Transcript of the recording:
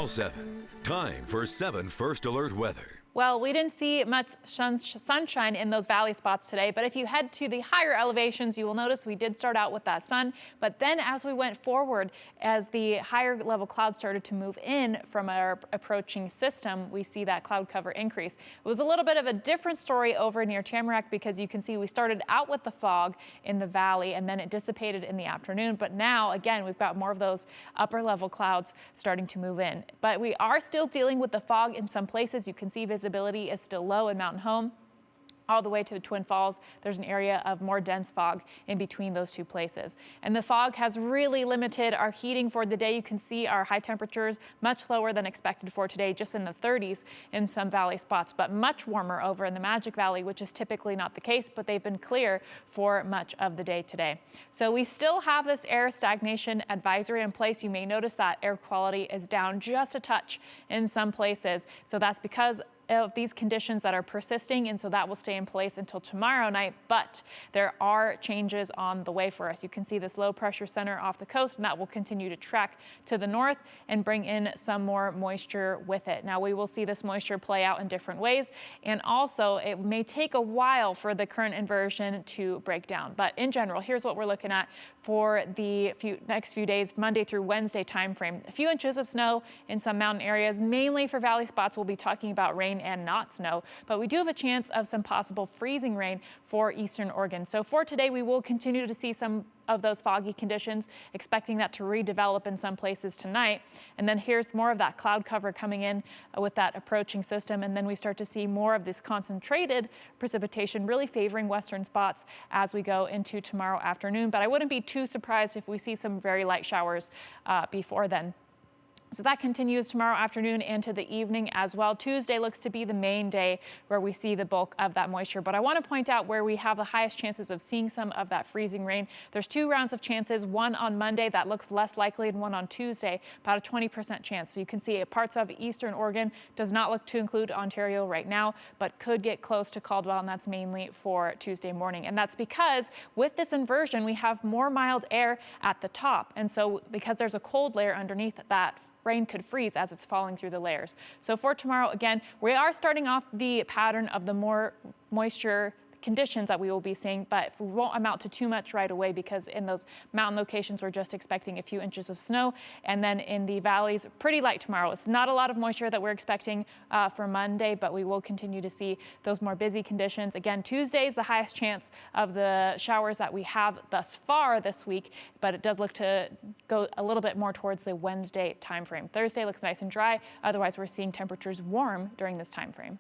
Channel 7. Time for 7 First Alert weather. Well, we didn't see much sunshine in those valley spots today, but if you head to the higher elevations, you will notice we did start out with that sun. But then as we went forward, as the higher level clouds started to move in from our approaching system, we see that cloud cover increase. It was a little bit of a different story over near Tamarack because you can see we started out with the fog in the valley and then it dissipated in the afternoon. But now, again, we've got more of those upper level clouds starting to move in. But we are still dealing with the fog in some places. You can see visibility is still low in Mountain Home. All the way to Twin Falls, there's an area of more dense fog in between those two places. And the fog has really limited our heating for the day. You can see our high temperatures much lower than expected for today, just in the 30s in some valley spots, but much warmer over in the Magic Valley, which is typically not the case, but they've been clear for much of the day today. So we still have this air stagnation advisory in place. You may notice that air quality is down just a touch in some places. So that's because of these conditions that are persisting, and so that will stay in place until tomorrow night. But there are changes on the way for us. You can see this low pressure center off the coast, and that will continue to track to the north and bring in some more moisture with it. Now we will see this moisture play out in different ways, and also it may take a while for the current inversion to break down. But in general, here's what we're looking at for the next few days, Monday through Wednesday timeframe. A few inches of snow in some mountain areas, mainly for valley spots. We'll be talking about rain and not snow, but we do have a chance of some possible freezing rain for eastern Oregon. So for today, we will continue to see some of those foggy conditions, expecting that to redevelop in some places tonight. And then here's more of that cloud cover coming in with that approaching system. And then we start to see more of this concentrated precipitation really favoring western spots as we go into tomorrow afternoon. But I wouldn't be too surprised if we see some very light showers before then. So that continues tomorrow afternoon into the evening as well. Tuesday looks to be the main day where we see the bulk of that moisture. But I want to point out where we have the highest chances of seeing some of that freezing rain. There's 2 rounds of chances, one on Monday that looks less likely and one on Tuesday, about a 20% chance. So you can see parts of eastern Oregon does not look to include Ontario right now, but could get close to Caldwell, and that's mainly for Tuesday morning. And that's because with this inversion, we have more mild air at the top. And so because there's a cold layer underneath that, rain could freeze as it's falling through the layers. So for tomorrow, again, we are starting off the pattern of the more moisture conditions that we will be seeing, but we won't amount to too much right away because in those mountain locations, we're just expecting a few inches of snow. And then in the valleys, pretty light tomorrow. It's not a lot of moisture that we're expecting for Monday, but we will continue to see those more busy conditions. Again, Tuesday is the highest chance of the showers that we have thus far this week, but it does look to go a little bit more towards the Wednesday timeframe. Thursday looks nice and dry. Otherwise, we're seeing temperatures warm during this timeframe.